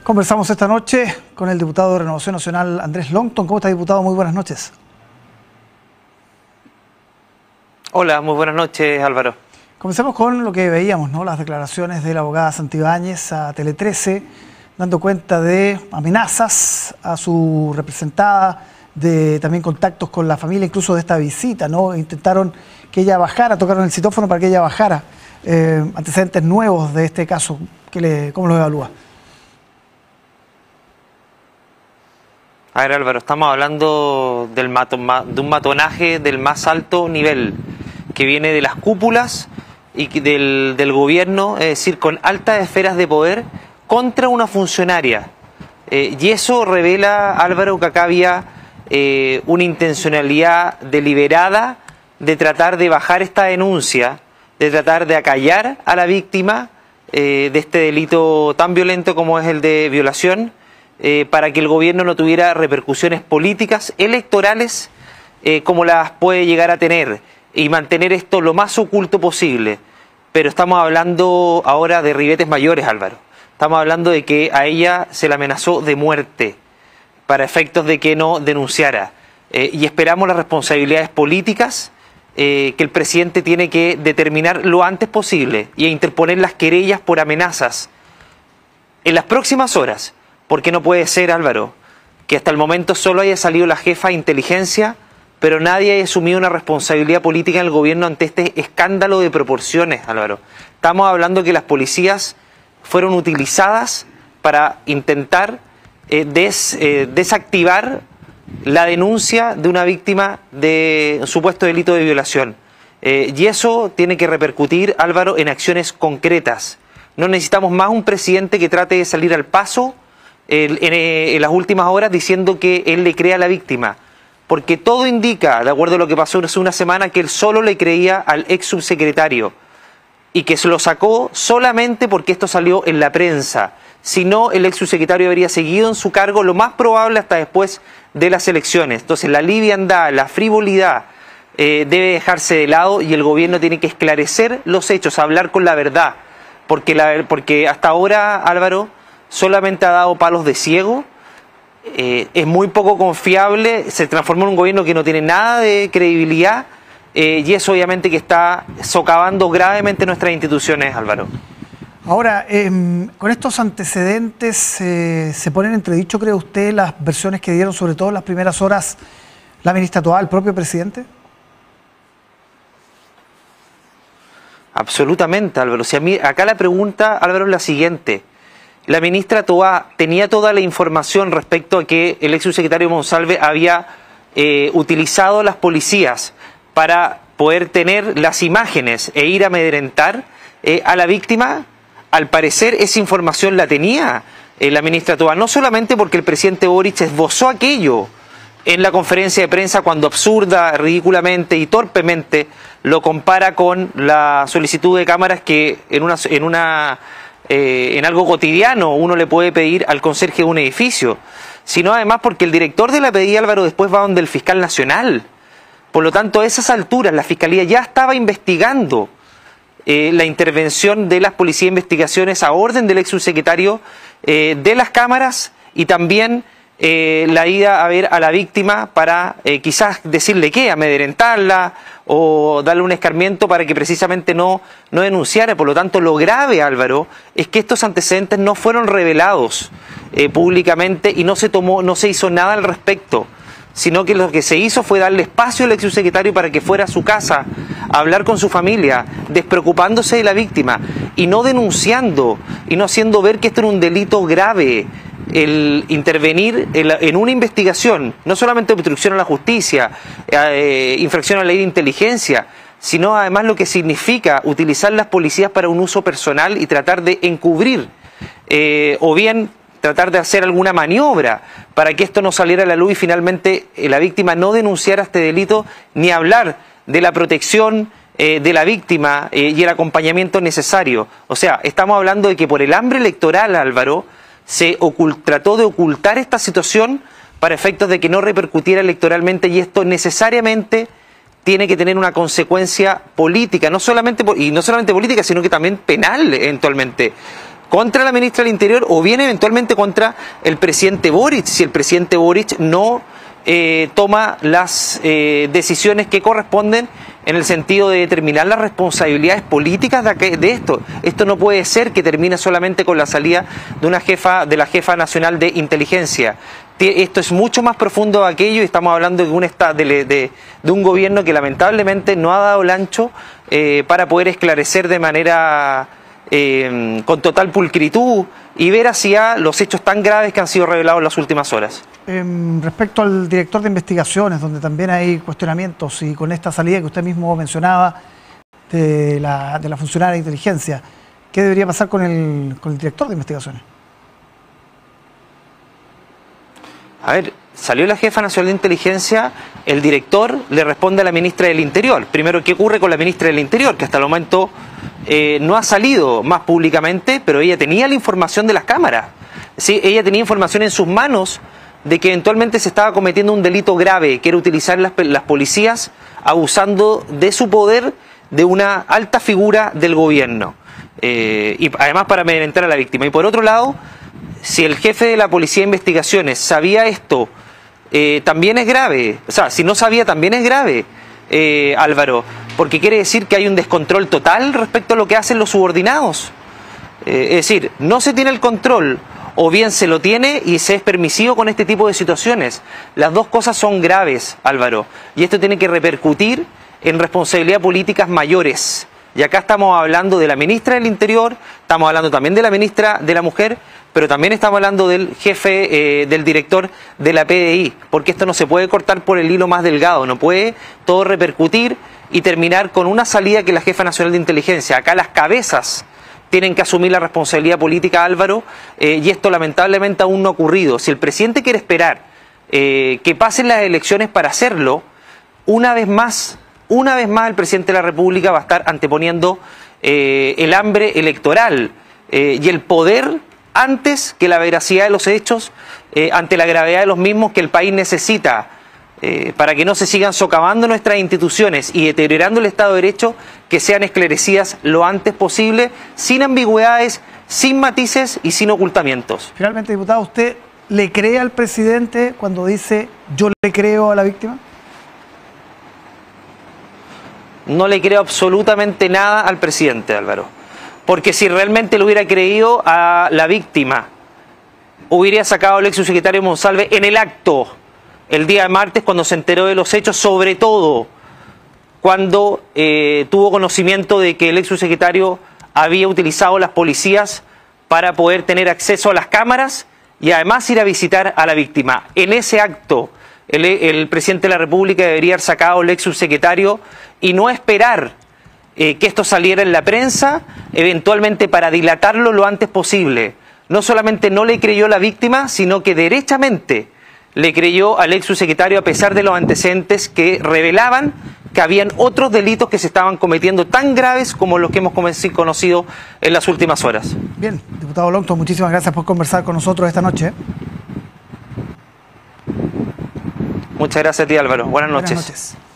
Conversamos esta noche con el diputado de Renovación Nacional, Andrés Longton. ¿Cómo está, diputado? Muy buenas noches. Hola, muy buenas noches, Álvaro. Comencemos con lo que veíamos, ¿no? Las declaraciones de la abogada Santibáñez a Tele 13, dando cuenta de amenazas a su representada, de también contactos con la familia, incluso de esta visita, ¿no? Intentaron que ella bajara, tocaron el citófono para que ella bajara. Antecedentes nuevos de este caso, ¿cómo lo evalúa? A ver, Álvaro, estamos hablando de un matonaje del más alto nivel, que viene de las cúpulas y del gobierno, es decir, con altas esferas de poder contra una funcionaria. Y eso revela, Álvaro, que acá había una intencionalidad deliberada de tratar de bajar esta denuncia, de tratar de acallar a la víctima de este delito tan violento como es el de violación, para que el gobierno no tuviera repercusiones políticas, electorales, como las puede llegar a tener, y mantener esto lo más oculto posible. Pero estamos hablando ahora de ribetes mayores, Álvaro. Estamos hablando de que a ella se la amenazó de muerte para efectos de que no denunciara. Y esperamos las responsabilidades políticas que el presidente tiene que determinar lo antes posible y interponer las querellas por amenazas en las próximas horas. Porque no puede ser, Álvaro, que hasta el momento solo haya salido la jefa de inteligencia, pero nadie haya asumido una responsabilidad política en el gobierno ante este escándalo de proporciones, Álvaro. Estamos hablando que las policías fueron utilizadas para intentar desactivar la denuncia de una víctima de un supuesto delito de violación. Y eso tiene que repercutir, Álvaro, en acciones concretas. No necesitamos más un presidente que trate de salir al paso en las últimas horas diciendo que él le cree a la víctima, porque todo indica, de acuerdo a lo que pasó hace una semana, que él solo le creía al ex subsecretario y que se lo sacó solamente porque esto salió en la prensa. Si no, el ex subsecretario habría seguido en su cargo, lo más probable hasta después de las elecciones. Entonces la liviandad, la frivolidad debe dejarse de lado y el gobierno tiene que esclarecer los hechos, hablar con la verdad, porque hasta ahora, Álvaro, solamente ha dado palos de ciego, es muy poco confiable, se transformó en un gobierno que no tiene nada de credibilidad, y eso obviamente que está socavando gravemente nuestras instituciones, Álvaro. Ahora, con estos antecedentes, ¿se ponen en entredicho, cree usted, las versiones que dieron, sobre todo en las primeras horas, la ministra Toá, el propio presidente? Absolutamente, Álvaro. Si a mí, acá la pregunta, Álvaro, es la siguiente. La ministra Toá tenía toda la información respecto a que el ex subsecretario Monsalve había utilizado las policías para poder tener las imágenes e ir a amedrentar a la víctima. Al parecer esa información la tenía la ministra Toá, no solamente porque el presidente Boric esbozó aquello en la conferencia de prensa cuando absurda, ridículamente y torpemente lo compara con la solicitud de cámaras que en algo cotidiano uno le puede pedir al conserje de un edificio, sino además porque el director de la PDI, Álvaro, después va donde el fiscal nacional. Por lo tanto, a esas alturas la fiscalía ya estaba investigando la intervención de las policías de investigaciones a orden del ex subsecretario de las cámaras y también la ida a ver a la víctima para quizás decirle qué, amedrentarla o darle un escarmiento para que precisamente no denunciara. Por lo tanto, lo grave, Álvaro, es que estos antecedentes no fueron revelados públicamente y no se hizo nada al respecto, sino que lo que se hizo fue darle espacio al ex subsecretario para que fuera a su casa a hablar con su familia, despreocupándose de la víctima y no denunciando y no haciendo ver que esto era un delito grave. El intervenir en una investigación, no solamente obstrucción a la justicia, infracción a la ley de inteligencia, sino además lo que significa utilizar las policías para un uso personal y tratar de encubrir, o bien tratar de hacer alguna maniobra para que esto no saliera a la luz y finalmente la víctima no denunciara este delito, ni hablar de la protección de la víctima y el acompañamiento necesario. O sea, estamos hablando de que por el hambre electoral, Álvaro, se trató de ocultar esta situación para efectos de que no repercutiera electoralmente, y esto necesariamente tiene que tener una consecuencia política, no solamente política, sino que también penal eventualmente. contra la ministra del Interior o bien eventualmente contra el presidente Boric, si el presidente Boric no toma las decisiones que corresponden en el sentido de determinar las responsabilidades políticas de esto. Esto no puede ser que termine solamente con la salida de la jefa nacional de inteligencia. Esto es mucho más profundo de aquello y estamos hablando de un gobierno que lamentablemente no ha dado el ancho para poder esclarecer de manera con total pulcritud y ver hacia los hechos tan graves que han sido revelados en las últimas horas. Respecto al director de investigaciones, donde también hay cuestionamientos, y con esta salida que usted mismo mencionaba de la funcionaria de inteligencia, ¿qué debería pasar con el director de investigaciones? A ver, salió la jefa nacional de inteligencia, el director le responde a la ministra del Interior. Primero, ¿qué ocurre con la ministra del Interior? Que hasta el momento no ha salido más públicamente, pero ella tenía la información de las cámaras. ¿Sí? Ella tenía información en sus manos de que eventualmente se estaba cometiendo un delito grave, que era utilizar las policías abusando de su poder de una alta figura del gobierno. Y además para amedrentar a la víctima. Y por otro lado, si el jefe de la Policía de Investigaciones sabía esto, también es grave. O sea, si no sabía, también es grave, Álvaro, porque quiere decir que hay un descontrol total respecto a lo que hacen los subordinados. Es decir, no se tiene el control, o bien se lo tiene y se es permisivo con este tipo de situaciones. Las dos cosas son graves, Álvaro, y esto tiene que repercutir en responsabilidades políticas mayores. Y acá estamos hablando de la ministra del Interior, estamos hablando también de la ministra de la Mujer, pero también estamos hablando del jefe, del director de la PDI, porque esto no se puede cortar por el hilo más delgado, no puede todo repercutir y terminar con una salida que la jefa nacional de inteligencia. Acá las cabezas tienen que asumir la responsabilidad política, Álvaro, y esto lamentablemente aún no ha ocurrido. Si el presidente quiere esperar que pasen las elecciones para hacerlo, una vez más el presidente de la República va a estar anteponiendo el hambre electoral y el poder antes que la veracidad de los hechos, ante la gravedad de los mismos que el país necesita para que no se sigan socavando nuestras instituciones y deteriorando el Estado de Derecho, que sean esclarecidas lo antes posible, sin ambigüedades, sin matices y sin ocultamientos. Finalmente, diputado, ¿usted le cree al presidente cuando dice yo le creo a la víctima? No le creo absolutamente nada al presidente, Álvaro. Porque si realmente le hubiera creído a la víctima, hubiera sacado al ex subsecretario Monsalve en el acto, el día martes, cuando se enteró de los hechos, sobre todo cuando tuvo conocimiento de que el ex subsecretario había utilizado las policías para poder tener acceso a las cámaras y además ir a visitar a la víctima. En ese acto, el presidente de la República debería haber sacado al ex subsecretario y no esperar que esto saliera en la prensa, eventualmente para dilatarlo lo antes posible. No solamente no le creyó la víctima, sino que derechamente le creyó al ex subsecretario a pesar de los antecedentes que revelaban que habían otros delitos que se estaban cometiendo tan graves como los que hemos conocido en las últimas horas. Bien, diputado Longton, muchísimas gracias por conversar con nosotros esta noche. Muchas gracias a ti, Álvaro. Buenas noches. Buenas noches.